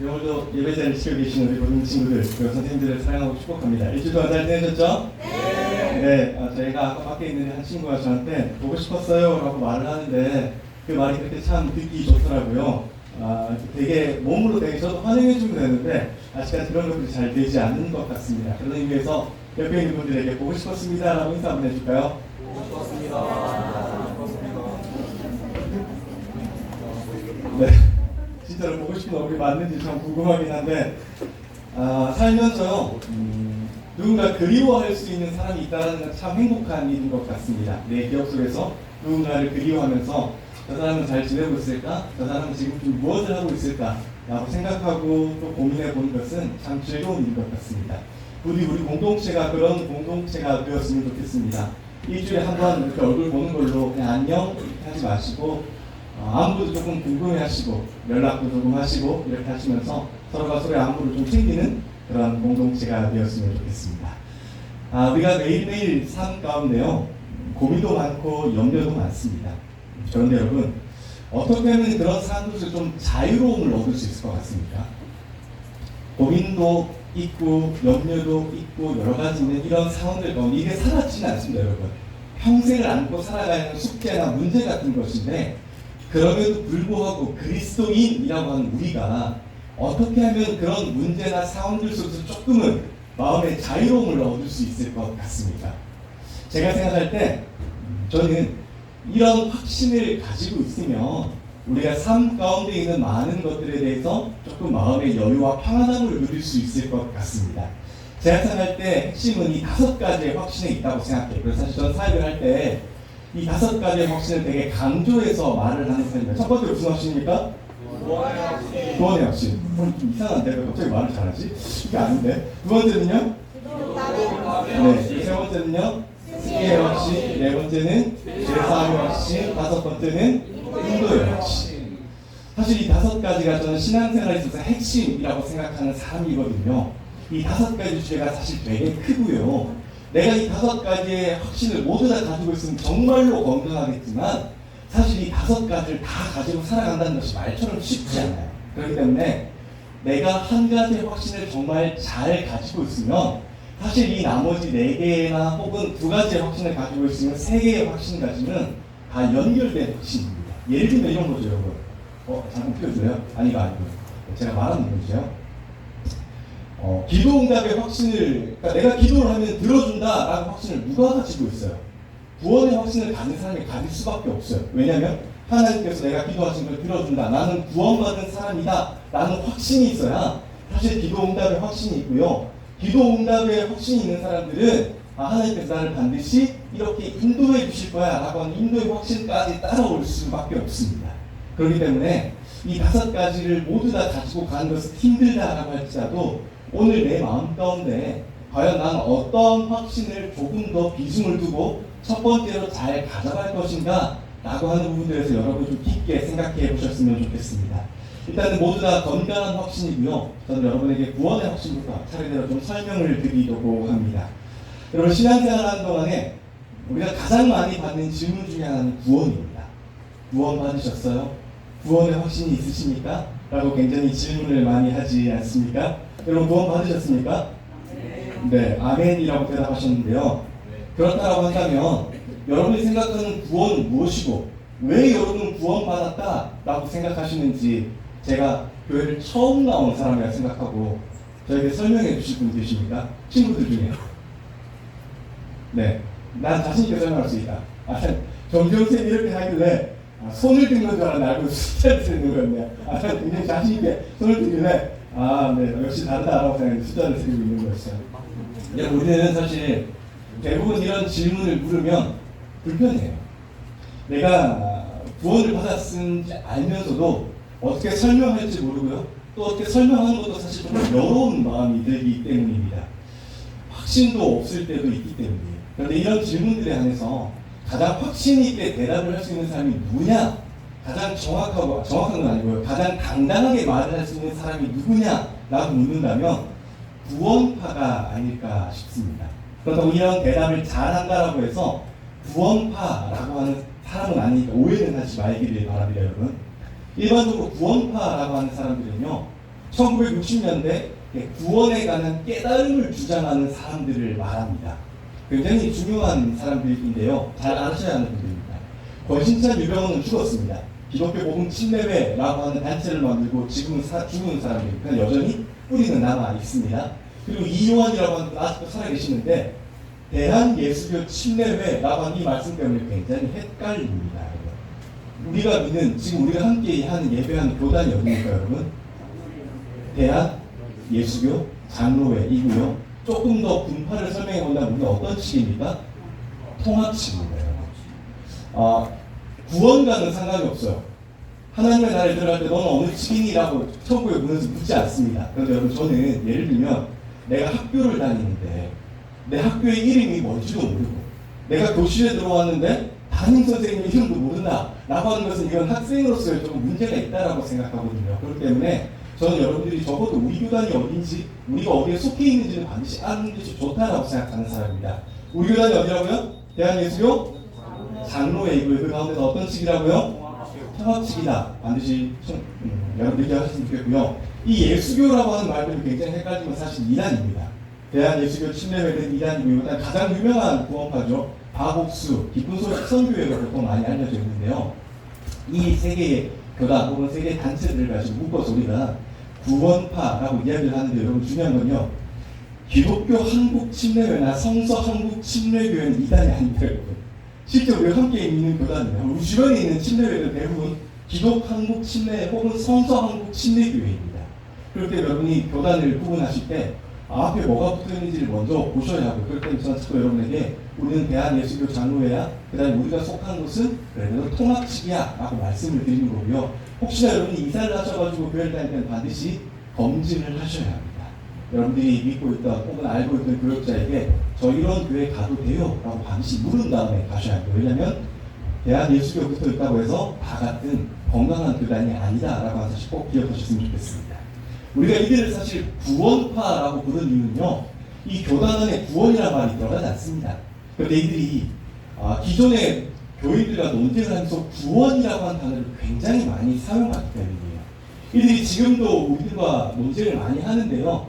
오늘도 예배자를 지켜 계신 우리 모든 친구들, 그리고 선생님들을 사랑하고 축복합니다. 일주일 동안 잘 지내셨죠? 네. 저희가 아까 밖에 있는 한 친구가 저한테 보고 싶었어요 라고 말을 하는데 그 말이 그렇게 참 듣기 좋더라고요. 되게 몸으로 되게 저도 환영해주면 되는데 아직까지 그런 것들이 잘 되지 않는 것 같습니다. 그런 의미에서 옆에 있는 분들에게 보고 싶었습니다 라고 인사 한번 해줄까요? 보고 싶었습니다. 네. 진짜로 보고 싶은 얼굴이 맞는지 참 궁금하긴 한데 살면서요 누군가 그리워할 수 있는 사람이 있다는 건 참 행복한 일인 것 같습니다. 내 기억 속에서 누군가를 그리워하면서 저 사람은 잘 지내고 있을까? 저 사람은 지금 좀 무엇을 하고 있을까? 라고 생각하고 또 고민해 보는 것은 참 즐거운 일인 것 같습니다. 우리 공동체가 그런 공동체가 되었으면 좋겠습니다. 일주일에 한 번 이렇게 얼굴 보는 걸로 그냥 안녕 이렇게 하지 마시고 안부도 조금 궁금해하시고 연락도 조금 하시고 이렇게 하시면서 서로가 서로의 안부를 좀 챙기는 그런 공동체가 되었으면 좋겠습니다. 우리가 매일매일 삶 가운데요 고민도 많고 염려도 많습니다. 그런데 여러분 어떻게 하면 그런 삶에서 좀 자유로움을 얻을 수 있을 것 같습니까? 고민도 있고 염려도 있고 여러 가지 있는 이런 상황들 가운데 이게 사라지지는 않습니다. 여러분 평생을 안고 살아가야 하는 숙제나 문제 같은 것인데 그럼에도 불구하고 그리스도인이라고 하는 우리가 어떻게 하면 그런 문제나 상황들 속에서 조금은 마음의 자유로움을 얻을 수 있을 것 같습니까? 제가 생각할 때 저는 이런 확신을 가지고 있으면 우리가 삶 가운데 있는 많은 것들에 대해서 조금 마음의 여유와 평안함을 누릴 수 있을 것 같습니다. 제가 생각할 때 핵심은 이 5가지의 확신에 있다고 생각해요. 그래서 사실 저는 사역을 할 때 이 5가지의 확신을 되게 강조해서 말을 하는 편입니다. 첫 번째 무슨 확신입니까? 구원의 확신. 구원의 확신. 좀 이상한데 왜 갑자기 말을 잘하지? 이게 아닌데. 두 번째는요? 네. 세 번째는요? 승리의 확신. 네 번째는 죄사함의 확신. 5번째는 인도의 확신. 사실 이 5가지가 저는 신앙생활에 있어서 핵심이라고 생각하는 사람이거든요. 이 5가지 주제가 사실 되게 크고요. 내가 이 5가지의 확신을 모두 다 가지고 있으면 정말로 건강하겠지만 사실 이 5가지를 다 가지고 살아간다는 것이 말처럼 쉽지 않아요. 그렇기 때문에 내가 한 가지의 확신을 정말 잘 가지고 있으면 사실 이 나머지 4개나 혹은 2가지의 확신을 가지고 있으면 3개의 확신까지는 다 연결된 확신입니다. 예를 들면 이런 거죠, 여러분. 잠깐 펴줄래요? 아니가 아니고 제가 말하는 거죠. 기도응답의 확신을, 그러니까 내가 기도를 하면 들어준다라는 확신을 누가 가지고 있어요? 구원의 확신을 가진 사람이 가질 수밖에 없어요. 왜냐하면 하나님께서 내가 기도하신 걸 들어준다, 나는 구원받은 사람이다 라는 확신이 있어야 사실 기도응답의 확신이 있고요. 기도응답의 확신이 있는 사람들은 하나님께서 나를 반드시 이렇게 인도해 주실 거야 라고 하는 인도의 확신까지 따라올 수밖에 없습니다. 그렇기 때문에 이 5가지를 모두 다 가지고 가는 것은 힘들다라고 할지라도 오늘 내 마음 가운데 과연 난 어떤 확신을 조금 더 비중을 두고 첫 번째로 잘 가져갈 것인가 라고 하는 부분들에서 여러분 좀 깊게 생각해 보셨으면 좋겠습니다. 일단은 모두 다 건강한 확신이고요. 저는 여러분에게 구원의 확신부터 차례대로 좀 설명을 드리려고 합니다. 여러분 신앙생활 하는 동안에 우리가 가장 많이 받는 질문 중에 하나는 구원입니다. 구원 받으셨어요? 구원의 확신이 있으십니까? 라고 굉장히 질문을 많이 하지 않습니까? 여러분 구원 받으셨습니까? 네, 아멘이라고 대답하셨는데요. 그렇다고 한다면 여러분이 생각하는 구원은 무엇이고 왜 여러분은 구원받았다라고 생각하시는지 제가 교회를 처음 나온 사람이라 생각하고 저에게 설명해 주실 분 계십니까? 친구들 중에. 네, 난 자신 있게 설명할 수 있다. 정경쌤이 이렇게 하길래 손을 든 건 줄 알았는데 알고 숫자를 쓰는 거였네요. 난 굉장히 자신 있게 손을 들길래 네, 역시 다르다라고 생각해서 숫자를 쓰고 있는 거였어요. 우리는 사실 대부분 이런 질문을 물으면 불편해요. 내가 구원을 받았는지 알면서도 어떻게 설명할지 모르고요. 또 어떻게 설명하는 것도 사실 좀 어려운 마음이 들기 때문입니다. 확신도 없을 때도 있기 때문이에요. 그런데 이런 질문들에 한해서 가장 확신 있게 대답을 할 수 있는 사람이 누구냐? 가장 정확한 건 아니고요. 가장 당당하게 말을 할 수 있는 사람이 누구냐라고 묻는다면 구원파가 아닐까 싶습니다. 그렇다고 이런 대답을 잘한다라고 해서 구원파라고 하는 사람은 아니니까 오해는 하지 말기를 바랍니다, 여러분. 일반적으로 구원파라고 하는 사람들은요, 1960년대 구원에 관한 깨달음을 주장하는 사람들을 말합니다. 굉장히 중요한 사람들인데요. 잘 아셔야 하는 분들입니다. 권신찬 유병원은 죽었습니다. 기독교 복음 침례회라고 하는 단체를 만들고 지금은 죽은 사람이니까 여전히 뿌리는 남아 있습니다. 그리고 이요한이라고 하는 분 아직도 살아계시는데 대한예수교 침례회라고 하는 이 말씀 때문에 굉장히 헷갈립니다. 우리가 믿는 지금 우리가 함께 하는 예배하는 교단이 어디입니까 여러분? 대한예수교 장로회이고요. 조금 더 분파를 설명해 본다면 우리가 어떤 측입니까? 통합측입니다. 구원과는 상관이 없어요. 하나님의 나라에 들어갈 때 너는 어느 측이니라고 천국에 문에서 묻지 않습니다. 그런데 여러분 저는 예를 들면 내가 학교를 다니는데 내 학교의 이름이 뭔지도 모르고 내가 교실에 들어왔는데 담임 선생님의 이름도 모른다 라고 하는 것은 이건 학생으로서의 조금 문제가 있다라고 생각하거든요. 그렇기 때문에 저는 여러분들이 적어도 우리 교단이 어딘지 우리가 어디에 속해 있는지는 반드시 아는 것이 좋다라고 생각하는 사람입니다. 우리 교단이 어디라고요? 대한예수교 장로회이고요. 그 가운데서 어떤 측이라고요? 통합측이다. 반드시 여러분들이 하셨으면 좋겠고요. 이 예수교라고 하는 말들이 굉장히 헷갈리면 사실 이단입니다. 대한예수교 침례회는 이단이고요. 일단 가장 유명한 구원파죠. 박옥수, 기쁜 소식 선교회가 보통 많이 알려져 있는데요. 이 세 개의 교단 혹은 세 개의 단체들을 가지고 묶어서 우리가 구원파라고 이야기를 하는데 여러분 중요한 건요. 기독교 한국침례회나 성서 한국침례교회는 이단이 아닙니다. 여러분. 실제 우리가 함께 있는 교단입니다. 우리 주변에 있는 침례회는 대부분 기독 한국침례 혹은 성서 한국침례교회입니다. 그럴 때 여러분이 교단을 구분하실 때 앞에 뭐가 붙어있는지를 먼저 보셔야 하고 그럴 때는 저는 자꾸 여러분에게 우리는 대한예수교 장로회야 그 다음에 우리가 속한 곳은 그래도 통합측이야 라고 말씀을 드리는 거고요. 혹시나 여러분이 이사를 하셔가지고 교회를 다닐 때는 반드시 검증을 하셔야 합니다. 여러분들이 믿고 있던 혹은 알고 있던 교역자에게 저 이런 교회 가도 돼요? 라고 반드시 물은 다음에 가셔야 합니다. 왜냐하면 대한예수교 붙어 있다고 해서 다 같은 건강한 교단이 아니다 라고 하는 사실 꼭 기억하셨으면 좋겠습니다. 우리가 이들을 사실 구원파라고 부르는 이유는요. 이 교단 안에 구원이라는 말이 들어가지 않습니다. 그런데 이들이 기존의 교인들과 논쟁을 하면서 구원이라고 하는 단어를 굉장히 많이 사용하기 때문이에요. 이들이 지금도 우리들과 논쟁을 많이 하는데요.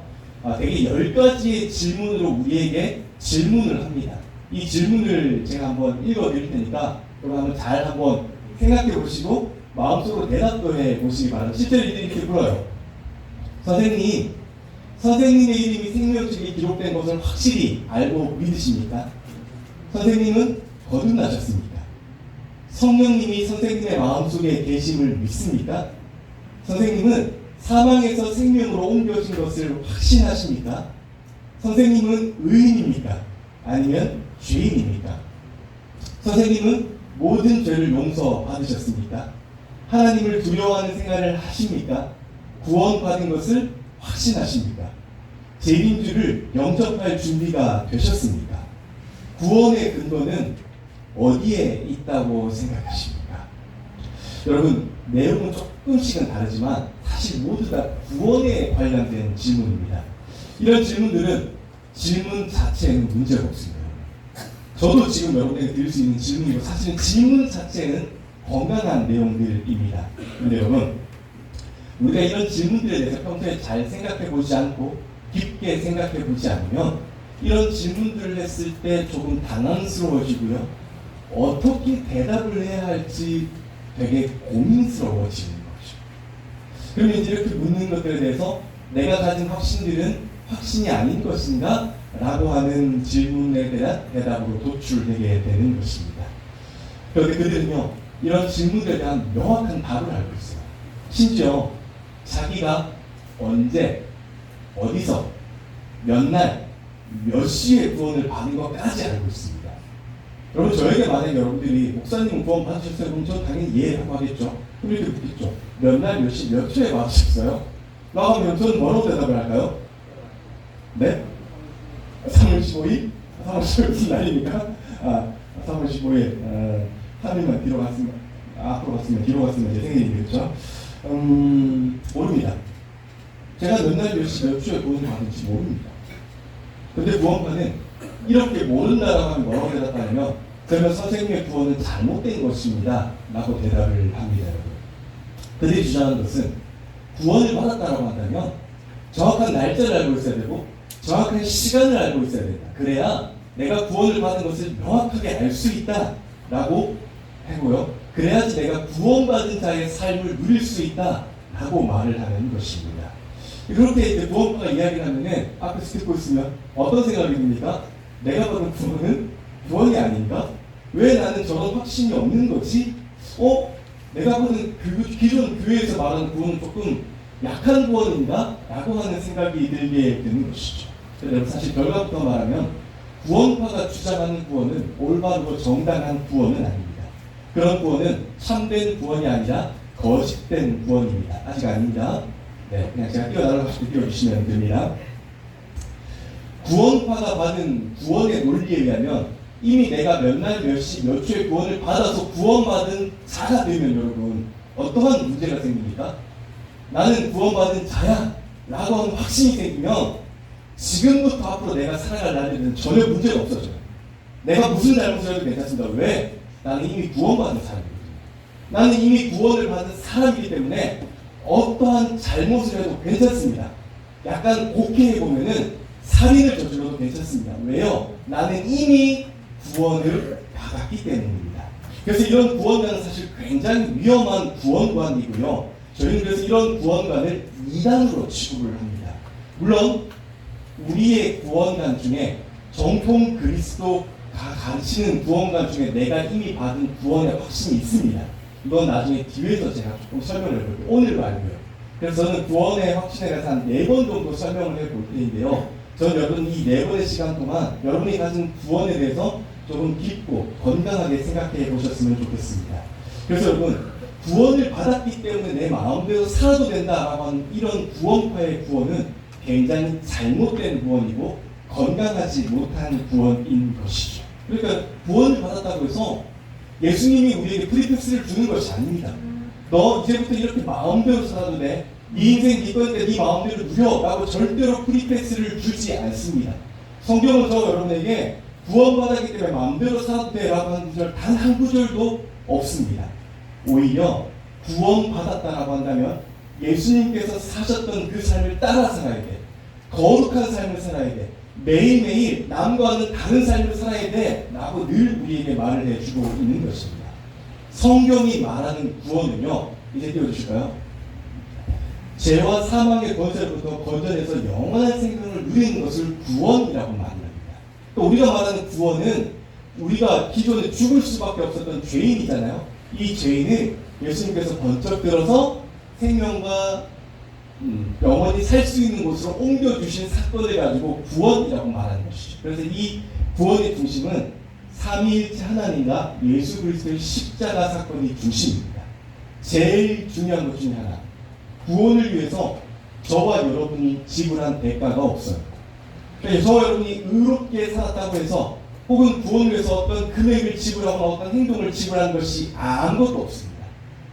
되게 10가지의 질문으로 우리에게 질문을 합니다. 이 질문을 제가 한번 읽어드릴 테니까 그럼 한번 잘 한번 생각해 보시고 마음속으로 대답도 해 보시기 바랍니다. 실제로 이들이 이렇게 물어요. 선생님, 선생님의 이름이 생명책에 기록된 것을 확실히 알고 믿으십니까? 선생님은 거듭나셨습니까? 성령님이 선생님의 마음속에 계심을 믿습니까? 선생님은 사망에서 생명으로 옮겨진 것을 확신하십니까? 선생님은 의인입니까? 아니면 죄인입니까? 선생님은 모든 죄를 용서받으셨습니까? 하나님을 두려워하는 생활을 하십니까? 구원받은 것을 확신하십니까? 재림주를 영접할 준비가 되셨습니까? 구원의 근거는 어디에 있다고 생각하십니까? 여러분, 내용은 조금씩은 다르지만 사실 모두 다 구원에 관련된 질문입니다. 이런 질문들은 질문 자체에는 문제가 없습니다. 저도 지금 여러분에게 드릴 수 있는 질문이고 사실은 질문 자체는 건강한 내용들입니다. 그런데 여러분, 우리가 이런 질문들에 대해서 평소에 잘 생각해 보지 않고 깊게 생각해 보지 않으면 이런 질문들을 했을 때 조금 당황스러워지고요. 어떻게 대답을 해야 할지 되게 고민스러워지는 거죠. 그러면 이제 이렇게 묻는 것들에 대해서 내가 가진 확신들은 확신이 아닌 것인가? 라고 하는 질문에 대한 대답으로 도출되게 되는 것입니다. 그런데 그들은요, 이런 질문들에 대한 명확한 답을 알고 있어요. 심지어 자기가 언제, 어디서, 몇 날, 몇 시에 구원을 받은 것까지 알고 있습니다. 여러분, 저에게 만약에 여러분들이 목사님 구원 받으셨어요? 그럼 저 당연히 이해하고 하겠죠. 그럼 이렇게 묻겠죠. 몇 날, 몇 시, 몇 초에 받으셨어요? 라고 하면 저는 뭐라고 대답을 할까요? 네? 3월 15일? 3월 15일 무슨 날입니까? 3월 15일 3일만 뒤로 갔으면 앞으로 갔으면 뒤로 갔으면 제 생일이겠죠? 모릅니다. 제가 몇 날 몇 시 몇 초에 구원을 받을지 모릅니다. 근데 구원파는 이렇게 모른다라고 하면 뭐라고 대답하냐면 그러면 선생님의 구원은 잘못된 것입니다 라고 대답을 합니다. 여러분. 그들이 주장하는 것은 구원을 받았다라고 한다면 정확한 날짜를 알고 있어야 되고 정확한 시간을 알고 있어야 된다. 그래야 내가 구원을 받은 것을 명확하게 알 수 있다라고 하고요. 그래야지 내가 구원받은 자의 삶을 누릴 수 있다라고 말을 하는 것입니다. 그렇게 이제 구원파가 이야기를 하면은 앞에서 듣고 있으면 어떤 생각이 듭니까? 내가 받은 구원은 구원이 아닌가? 왜 나는 저런 확신이 없는 거지? 내가 받은 기존 교회에서 말하는 구원은 조금 약한 구원인가? 라고 하는 생각이 들게 되는 것이죠. 그래서 사실 결과부터 말하면 구원파가 주장하는 구원은 올바르고 정당한 구원은 아닙니다. 그런 구원은 참된 구원이 아니라 거짓된 구원입니다. 아직 아닙니다. 네, 그냥 제가 뛰어나가고 싶을 때 뛰어주시면 됩니다. 구원파가 받은 구원의 논리에 의하면 이미 내가 몇 날, 몇 시, 몇 초에 구원을 받아서 구원받은 자가 되면 여러분 어떠한 문제가 생깁니까? 나는 구원받은 자야 라고 하는 확신이 생기면 지금부터 앞으로 내가 살아갈 날에는 전혀 문제가 없어져요. 내가 무슨 잘못을 해도 괜찮습니다. 왜? 나는 이미 구원받은 사람이거든요. 나는 이미 구원을 받은 사람이기 때문에 어떠한 잘못을 해도 괜찮습니다. 약간 곱게 해보면은 살인을 저질러도 괜찮습니다. 왜요? 나는 이미 구원을 받았기 때문입니다. 그래서 이런 구원관은 사실 굉장히 위험한 구원관이고요. 저희는 그래서 이런 구원관을 이단으로 취급을 합니다. 물론 우리의 구원관 중에 정통 그리스도가 가르치는 구원관 중에 내가 이미 받은 구원의 확신이 있습니다. 이건 나중에 뒤에서 제가 조금 설명을 해볼게요. 오늘 말고요. 그래서 저는 구원의 확신에 대해서 한 4번 정도 설명을 해볼 텐데요. 저는 여러분 이 4번의 시간 동안 여러분이 가진 구원에 대해서 조금 깊고 건강하게 생각해 보셨으면 좋겠습니다. 그래서 여러분 구원을 받았기 때문에 내 마음대로 살아도 된다라고 하는 이런 구원파의 구원은 굉장히 잘못된 구원이고 건강하지 못한 구원인 것이죠. 그러니까 구원을 받았다고 해서 예수님이 우리에게 프리패스를 주는 것이 아닙니다. 너 이제부터 이렇게 마음대로 살아도 돼. 네 인생 네 거니까 네 마음대로 누려 라고 절대로 프리패스를 주지 않습니다. 성경은 저 여러분에게 구원받았기 때문에 마음대로 살아도 돼 라고 하는 구절 단 한 구절도 없습니다. 오히려 구원받았다라고 한다면 예수님께서 사셨던 그 삶을 따라 살아야 돼. 거룩한 삶을 살아야 돼. 매일매일 남과는 다른 삶을 살아야 돼 라고 늘 우리에게 말을 해주고 있는 것입니다. 성경이 말하는 구원은요, 이제 띄워주실까요? 죄와 사망의 권세로부터 건져내서 영원한 생명을 누리는 것을 구원이라고 말합니다. 또 우리가 말하는 구원은 우리가 기존에 죽을 수밖에 없었던 죄인이잖아요. 이 죄인을 예수님께서 번쩍 들어서 생명과 영원히 살 수 있는 곳으로 옮겨주신 사건을 가지고 구원이라고 말하는 것이죠. 그래서 이 구원의 중심은 삼위일체 하나님과 예수 그리스도의 십자가 사건이 중심입니다. 제일 중요한 것 중에 하나, 구원을 위해서 저와 여러분이 지불한 대가가 없어요. 그러니까 저와 여러분이 의롭게 살았다고 해서 혹은 구원을 위해서 어떤 금액을 지불하거나 어떤 행동을 지불한 것이 아무것도 없습니다.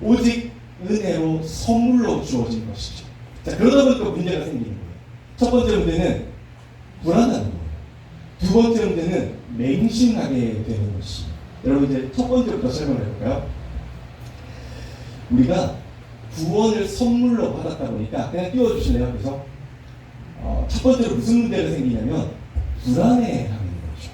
오직 은혜로 선물로 주어진 것이죠. 자, 그러다 보니까 문제가 생기는 거예요. 첫 번째 문제는 불안한 거예요. 두 번째 문제는 맹신하게 되는 것입니다. 여러분 이제 첫 번째부터 설명을 해볼까요? 우리가 구원을 선물로 받았다 보니까 그냥 띄워주실래요? 그래서 첫 번째로 무슨 문제가 생기냐면 불안해하는 거죠.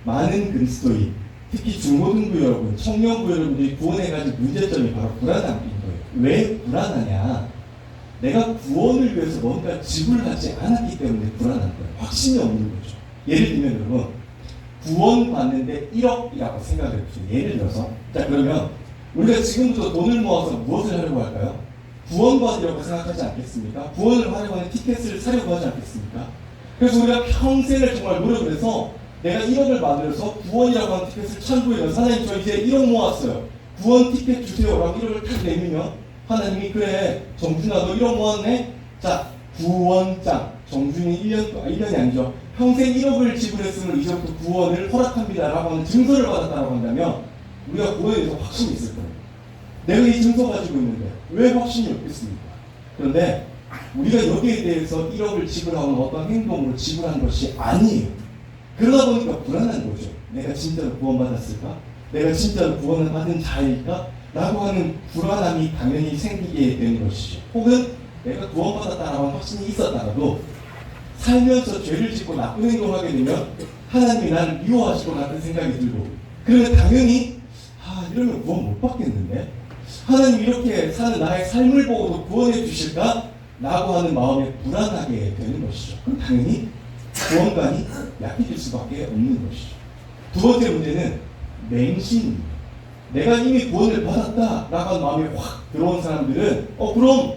많은 그리스도인, 특히 중고등부 여러분, 청년부 여러분들이 구원에 가진 문제점이 바로 불안함인 거예요. 왜 불안하냐? 내가 구원을 위해서 뭔가 지불하지 않았기 때문에 불안한 거예요. 확신이 없는 거죠. 예를 들면 여러분, 구원 받는데 1억이라고 생각을 해보세요. 예를 들어서, 자 그러면 우리가 지금부터 돈을 모아서 무엇을 하려고 할까요? 구원받으려고 생각하지 않겠습니까? 구원을 하려고 하는 티켓을 사려고 하지 않겠습니까? 그래서 우리가 평생을 정말 노력을 해서 내가 1억을 만들어서 구원이라고 하는 티켓을 참고해요. 하나님 저 이제 1억 모았어요. 구원 티켓 주세요 라고 1억을 탁 내밀면 하나님이 그래 정준아 너 1억 모았네? 자 구원장 정준이 1년이 아니죠. 평생 1억을 지불했으면 이제부터 구원을 허락합니다 라고 하는 증서를 받았다고 한다면 우리가 구원에 대해서 확신이 있을 거예요. 내가 이 증서 가지고 있는데 왜 확신이 없겠습니까? 그런데 우리가 여기에 대해서 1억을 지불하거나 어떤 행동으로 지불한 것이 아니에요. 그러다 보니까 불안한 거죠. 내가 진짜로 구원받았을까? 내가 진짜로 구원을 받은 자일까? 라고 하는 불안함이 당연히 생기게 되는 것이죠. 혹은 내가 구원받았다라는 확신이 있었다가도 살면서 죄를 짓고 나쁜 행동을 하게 되면 하나님이 나를 미워하실 것 같은 생각이 들고, 그러면 당연히 이러면 구원 못 받겠는데, 하나님 이렇게 사는 나의 삶을 보고도 구원해 주실까? 라고 하는 마음에 불안하게 되는 것이죠. 그럼 당연히 구원관이 약해질 수밖에 없는 것이죠. 두 번째 문제는 맹신. 내가 이미 구원을 받았다 라고 하는 마음이 확 들어온 사람들은 그럼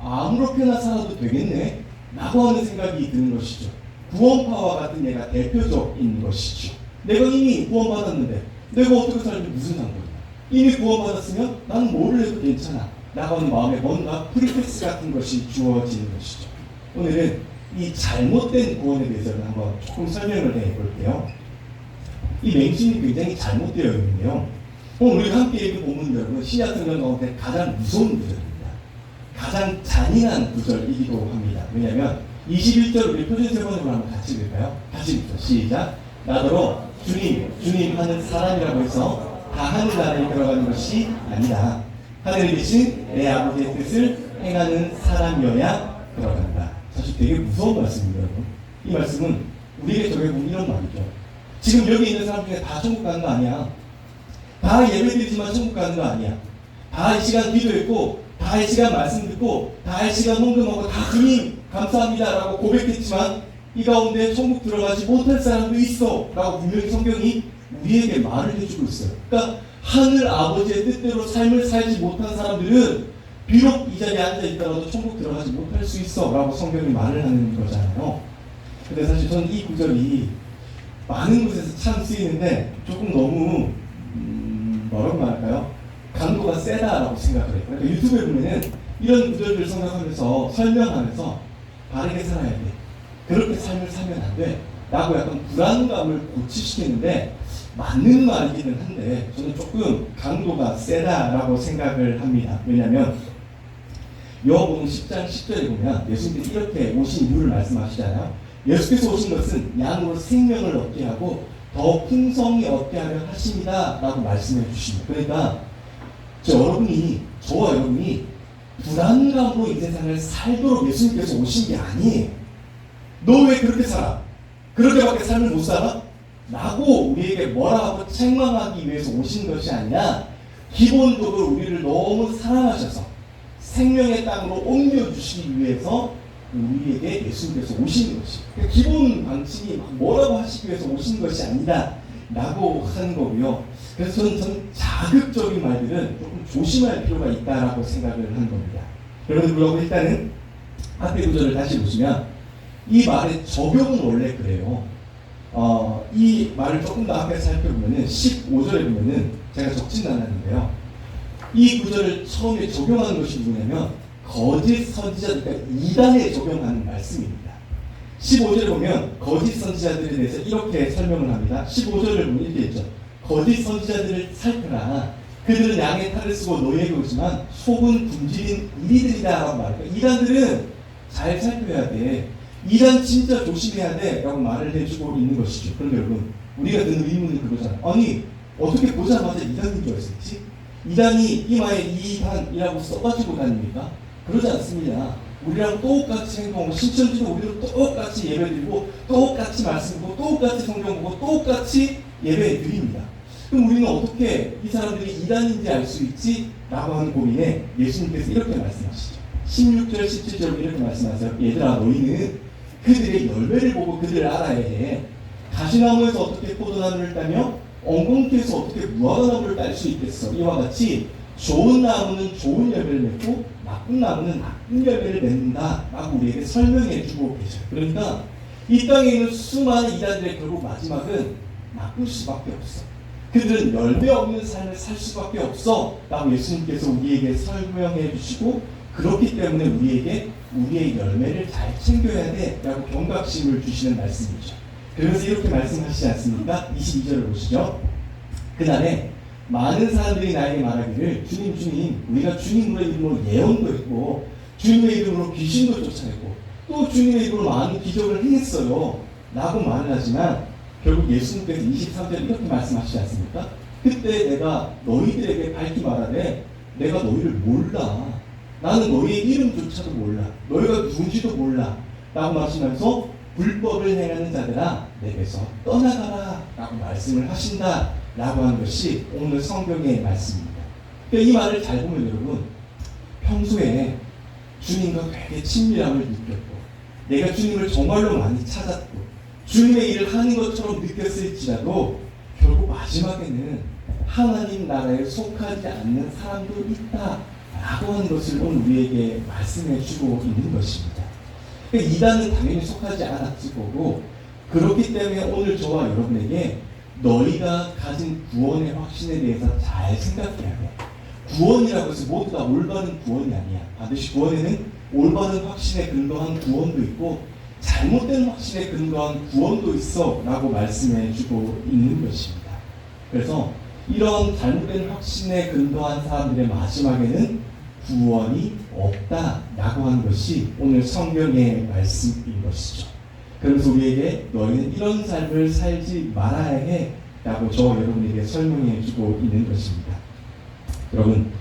아무렇게나 살아도 되겠네 라고 하는 생각이 드는 것이죠. 구원파와 같은 예가 대표적인 것이죠. 내가 이미 구원받았는데 내가 어떻게 살는지 무슨 상관이야. 이미 구원받았으면 나는 뭐를 해도 괜찮아 라고 하는 마음에 뭔가 프리패스 같은 것이 주어지는 것이죠. 오늘은 이 잘못된 구원에 대해서는 한번 조금 설명을 해볼게요. 이 맹신이 굉장히 잘못되어 있는데요. 오늘 우리가 함께 읽은 본문들은 신약 성경 가운데 가장 무서운 구절입니다. 가장 잔인한 구절이기도 합니다. 왜냐하면 21절 우리 표준 세번으로 한번 같이 읽을까요? 같이 읽죠. 시작. 나더러 주님 하는 사람이라고 해서 다 하늘나라에 들어가는 것이 아니다. 하늘에 계신 내 아버지의 뜻을 행하는 사람이어야 들어간다. 사실 되게 무서운 말씀입니다, 여러분. 이 말씀은 우리에게 적용해보면 이런 말이죠. 지금 여기 있는 사람 중에 다 천국 가는 거 아니야. 다 예배드리지만 천국 가는 거 아니야. 다 이 시간 기도했고, 다 이 시간 말씀 듣고, 다 이 시간 헌금하고, 다 주님 감사합니다 라고 고백했지만 이 가운데 천국 들어가지 못할 사람도 있어 라고 분명히 성경이 우리에게 말을 해주고 있어요. 그러니까 하늘 아버지의 뜻대로 삶을 살지 못한 사람들은 비록 이 자리에 앉아있더라도 천국 들어가지 못할 수 있어 라고 성경이 말을 하는 거잖아요. 근데 사실 저는 이 구절이 많은 곳에서 참 쓰이는데 조금 너무 뭐라고 말할까요? 강도가 세다라고 생각을 해요. 그러니까 유튜브에 보면은 이런 구절들을 생각하면서 설명하면서 바르게 살아야 돼, 그렇게 삶을 살면 안 돼 라고 약간 불안감을 고취시키는데 맞는 말이기는 한데 저는 조금 강도가 세다라고 생각을 합니다. 왜냐하면 요한복음 10장 10절에 보면 예수님께서 이렇게 오신 이유를 말씀하시잖아요. 예수께서 오신 것은 양으로 생명을 얻게 하고 더 풍성히 얻게 하려 하십니다 라고 말씀해 주십니다. 그러니까 저와 여러분이 불안감으로 이 세상을 살도록 예수님께서 오신 게 아니에요. 너 왜 그렇게 살아? 그렇게밖에 삶을 못 살아? 라고 우리에게 뭐라 하고 책망하기 위해서 오신 것이 아니라 기본적으로 우리를 너무 사랑하셔서 생명의 땅으로 옮겨주시기 위해서 우리에게 예수님께서 오신 것이, 그러니까 기본 방식이 뭐라고 하시기 위해서 오신 것이 아니다 라고 하는 거고요. 그래서 저는 자극적인 말들은 조금 조심할 필요가 있다라고 생각을 하는 겁니다. 여러분, 그러고 일단은 앞에 구절을 다시 보시면 이 말의 적용은 원래 그래요. 이 말을 조금 더 앞에 살펴보면은 15절에 보면은 제가 적진 않았는데요. 이 구절을 처음에 적용하는 것이 누구냐면 거짓 선지자들, 그러니까 이단에 적용하는 말씀입니다. 15절에 보면 거짓 선지자들에 대해서 이렇게 설명을 합니다. 15절을 보면 이렇게 했죠. 거짓 선지자들을 살펴라. 그들은 양의 탈을 쓰고 너희에게 오지만 속은 굶주린 이리들이다 라고 말해요. 이단들은 잘 살펴야 돼. 이단 진짜 조심해야 돼 라고 말을 해주고 있는 것이죠. 그런데 여러분, 우리가 드는 의문은 그거잖아요. 아니, 어떻게 보자마자 이단인 줄 알았지? 이단이 이마에 이단이라고 써가지고 다닙니까? 그러지 않습니다. 우리랑 똑같이 행동하고 신천지도 우리도 똑같이 예배드리고 똑같이 말씀하고 똑같이 성경 보고 똑같이 예배 드립니다. 그럼 우리는 어떻게 이 사람들이 이단인지 알 수 있지? 라고 하는 고민에 예수님께서 이렇게 말씀하시죠. 16절 17절 이렇게 말씀하세요. 얘들아, 너희는 그들의 열매를 보고 그들을 알아야 해. 가시나무에서 어떻게 포도나무를 따며 엉겅퀴에서 어떻게 무화과나무를 딸 수 있겠어? 이와 같이 좋은 나무는 좋은 열매를 맺고 나쁜 나무는 나쁜 열매를 맺는다 라고 우리에게 설명해 주고 계셔요. 그러니까 이 땅에 있는 수많은 이단들의 결국 마지막은 나쁠 수밖에 없어. 그들은 열매 없는 삶을 살 수밖에 없어 라고 예수님께서 우리에게 설명해 주시고, 그렇기 때문에 우리에게 우리의 열매를 잘 챙겨야 돼 라고 경각심을 주시는 말씀이죠. 그래서 이렇게 말씀하시지 않습니까? 22절을 보시죠. 그날에 많은 사람들이 나에게 말하기를 주님 주님, 우리가 주님의 이름으로 예언도 했고 주님의 이름으로 귀신도 쫓아내고 또 주님의 이름으로 많은 기적을 행했어요 라고 말을 하지만 결국 예수님께서 23절에 이렇게 말씀하시지 않습니까? 그때 내가 너희들에게 밝히 말하되 내가 너희를 몰라. 나는 너희의 이름조차도 몰라. 너희가 누군지도 몰라. 라고 말씀하면서 불법을 행하는 자들아 내게서 떠나가라 라고 말씀을 하신다 라고 하는 것이 오늘 성경의 말씀입니다. 그러니까 이 말을 잘 보면 여러분, 평소에 주님과 되게 친밀함을 느꼈고 내가 주님을 정말로 많이 찾았고 주님의 일을 하는 것처럼 느꼈을지라도 결국 마지막에는 하나님 나라에 속하지 않는 사람도 있다 라고 하는 것을 오늘 우리에게 말씀해 주고 있는 것입니다. 그러니까 이단은 당연히 속하지 않았을 거고, 그렇기 때문에 오늘 저와 여러분에게 너희가 가진 구원의 확신에 대해서 잘 생각해야 돼. 구원이라고 해서 모두 다 올바른 구원이 아니야. 반드시 구원에는 올바른 확신에 근거한 구원도 있고 잘못된 확신에 근거한 구원도 있어 라고 말씀해 주고 있는 것입니다. 그래서 이런 잘못된 확신에 근거한 사람들의 마지막에는 구원이 없다 라고 하는 것이 오늘 성경의 말씀인 것이죠. 그래서 우리에게 너희는 이런 삶을 살지 말아야 해 라고 저와 여러분에게 설명해 주고 있는 것입니다. 여러분,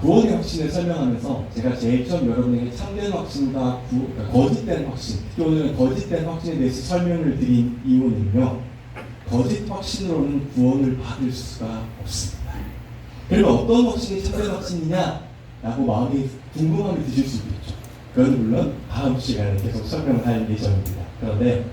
구원의 확신을 설명하면서 제가 제일 처음 여러분에게 참된 확신과 거짓된 확신, 특히 오늘은 거짓된 확신에 대해서 설명을 드린 이유는요, 거짓 확신으로는 구원을 받을 수가 없습니다. 그러면 어떤 확신이 참된 확신이냐 라고 마음이 궁금함이 드실 수도 있죠. 그건 물론 다음 시간에 계속 설명할 예정입니다. 그런데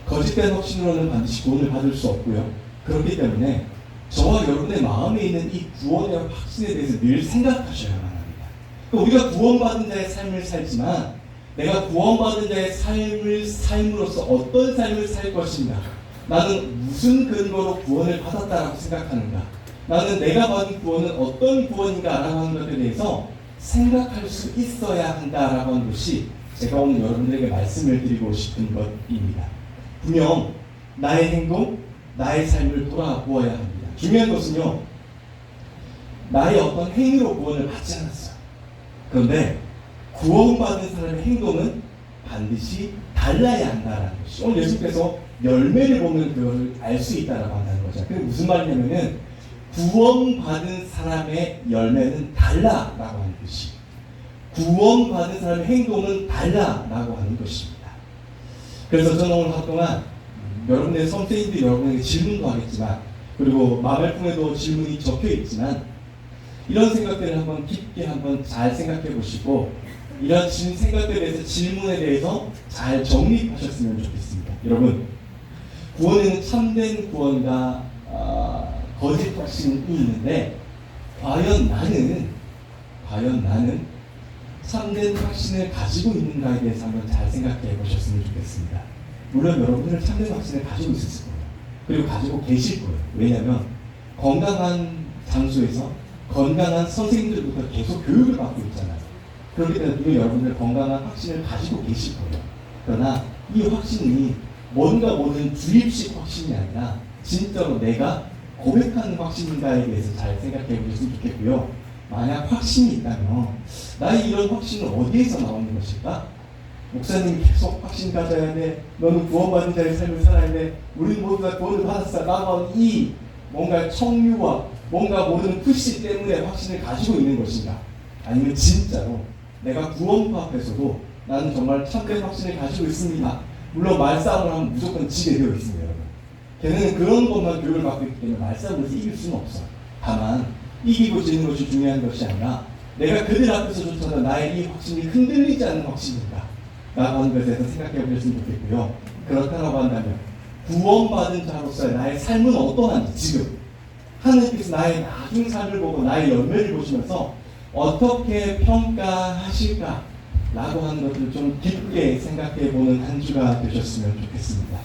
거짓된 확신으로는 반드시 구원을 받을 수 없고요. 그렇기 때문에 저와 여러분의 마음에 있는 이 구원의 확신에 대해서 늘 생각하셔야만 합니다. 우리가 구원받은 자의 삶을 살지만 내가 구원받은 자의 삶을 삶으로써 어떤 삶을 살 것인가, 나는 무슨 근거로 구원을 받았다라고 생각하는가, 나는 내가 받은 구원은 어떤 구원인가 라고 하는 것에 대해서 생각할 수 있어야 한다라고 하는 것이 제가 오늘 여러분들에게 말씀을 드리고 싶은 것입니다. 분명 나의 행동, 나의 삶을 돌아보아야 합니다. 중요한 것은요, 나의 어떤 행위로 구원을 받지 않았어요. 그런데 구원받은 사람의 행동은 반드시 달라야 한다는 것이, 오늘 예수께서 열매를 보면 그걸 알 수 있다라고 한다는 거죠. 그게 무슨 말이냐면은 구원받은 사람의 열매는 달라라고 하는 것이, 구원받은 사람의 행동은 달라라고 하는 것입니다. 그래서 저는 오늘 하루 동안 여러분의 선생님들이 여러분에게 질문도 하겠지만, 그리고 마발풍에도 질문이 적혀 있지만, 이런 생각들을 한번 깊게 한번 잘 생각해 보시고 이런 생각들에 대해서 질문에 대해서 잘 정립하셨으면 좋겠습니다. 여러분, 구원에는 참된 구원과 거짓 확신이 있는데 과연 나는 참된 확신을 가지고 있는가에 대해서 한번 잘 생각해 보셨으면 좋겠습니다. 물론 여러분들은 참된 확신을 가지고 있었을 거예요. 그리고 가지고 계실 거예요. 왜냐하면 건강한 장소에서 건강한 선생님들부터 계속 교육을 받고 있잖아요. 그렇기 때문에 여러분들 건강한 확신을 가지고 계실 거예요. 그러나 이 확신이 뭔가 모든 주입식 확신이 아니라 진짜로 내가 고백하는 확신인가에 대해서 잘 생각해 보셨으면 좋겠고요. 만약 확신이 있다면 나의 이런 확신은 어디에서 나오는 것일까? 목사님이 계속 확신 가져야 돼. 너는 구원받은 자의 삶을 살아야 돼. 우리는 모두 다 구원을 받았어. 라고 이 뭔가 청유와 뭔가 모르는 푸시 때문에 확신을 가지고 있는 것인가? 아니면 진짜로 내가 구원파 앞에서도 나는 정말 참된 확신을 가지고 있습니다. 물론 말싸움을 하면 무조건 지게 되어 있습니다. 여러분. 걔네는 그런 것만 교육을 받고 있기 때문에 말싸움에서 이길 수는 없어요. 다만 이기고 지는 것이 중요한 것이 아니라 내가 그들 앞에서조차도 나의 이 확신이 흔들리지 않는 확신인가 라고 하는 것에 대해서 생각해 보셨으면 좋겠고요. 그렇다고 한다면 구원받은 자로서의 나의 삶은 어떠한지, 지금 하나님께서 나의 나중 삶을 보고 나의 열매를 보시면서 어떻게 평가하실까 라고 하는 것을 좀 깊게 생각해 보는 한 주가 되셨으면 좋겠습니다.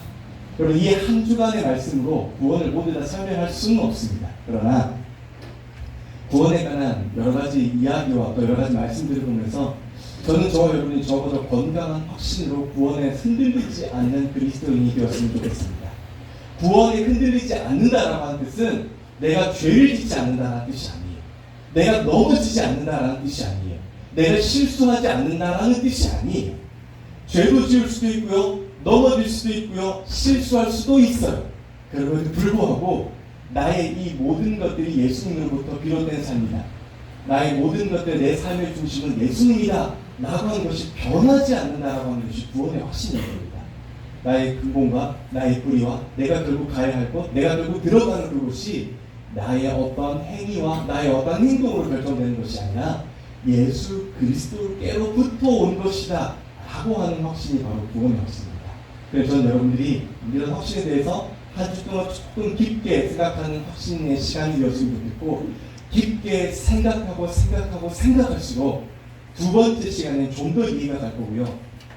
여러분, 이 한 주간의 말씀으로 구원을 모두 다 설명할 수는 없습니다. 그러나 구원에 관한 여러 가지 이야기와 또 여러 가지 말씀들을 보면서 저는 저와 여러분이 적어도 건강한 확신으로 구원에 흔들리지 않는 그리스도인이 되었으면 좋겠습니다. 구원에 흔들리지 않는다라고 하는 뜻은 내가 죄를 짓지 않는다라는 뜻이 아니에요. 내가 넘어지지 않는다라는 뜻이 아니에요. 내가 실수하지 않는다라는 뜻이 아니에요. 죄도 지을 수도 있고요, 넘어질 수도 있고요, 실수할 수도 있어요. 그럼에도 불구하고 나의 이 모든 것들이 예수님으로부터 비롯된 삶이다. 나의 모든 것들, 내 삶의 중심은 예수님이다 라고 하는 것이 변하지 않는다라고 하는 것이 구원의 확신인 겁니다. 나의 근본과 나의 뿌리와 내가 결국 가야 할 곳, 내가 결국 들어가는 그곳이 나의 어떤 행위와 나의 어떤 행동으로 결정되는 것이 아니라 예수 그리스도께로부터 온 것이다 라고 하는 확신이 바로 구원의 확신입니다. 그래서 저는 여러분들이 이런 확신에 대해서 한 주 동안 조금 깊게 생각하는 확신의 시간이 되었으면 좋겠고, 깊게 생각할수록 두 번째 시간은 좀 더 이해가 갈 거고요,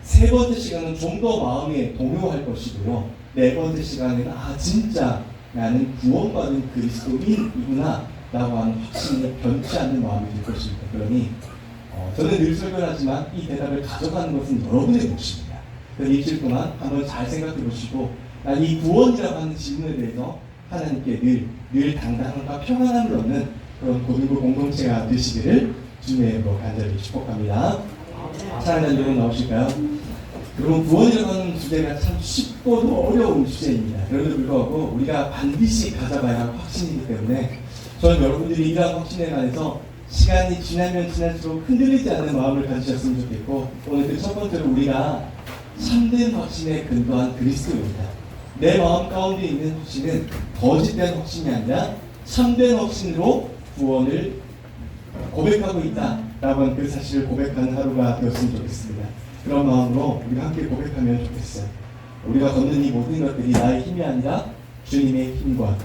세 번째 시간은 좀 더 마음에 동요할 것이고요, 네 번째 시간에는 진짜 나는 구원받은 그리스도인이구나 라고 하는 확신이 변치 않는 마음이 될 것입니다. 그러니 저는 늘 설교하지만 이 대답을 가져가는 것은 여러분의 몫입니다. 그래서 일주일 동안 한번 잘 생각해 보시고, 이 구원이라고 하는 질문에 대해서 하나님께 늘 당당함과 평안함을 얻는 그런 고등부 공동체가 되시기를 주님으로 간절히 축복합니다. 사랑하는 여러분 나오실까요? 그럼 구원이라고 하는 주제가 참 쉽고도 어려운 주제입니다. 그럼에도 불구하고 우리가 반드시 가져가야 할 확신이기 때문에 저는 여러분들이 이러한 확신에 관해서 시간이 지나면 지날수록 흔들리지 않는 마음을 가지셨으면 좋겠고, 오늘 그 첫 번째로 우리가 참된 확신에 근거한 그리스도입니다. 내 마음 가운데 있는 확신은 거짓된 확신이 아니라 참된 확신으로 구원을 고백하고 있다라고 하는 그 사실을 고백하는 하루가 되었으면 좋겠습니다. 그런 마음으로 우리가 함께 고백하면 좋겠어요. 우리가 걷는 이 모든 것들이 나의 힘이 아니라 주님의 힘과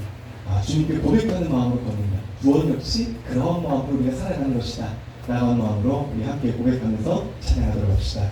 주님께 고백하는 마음으로 걷는다. 구원 역시 그런 마음으로 우리가 살아가는 것이다 라고 하는 마음으로 우리 함께 고백하면서 찬양하도록 합시다.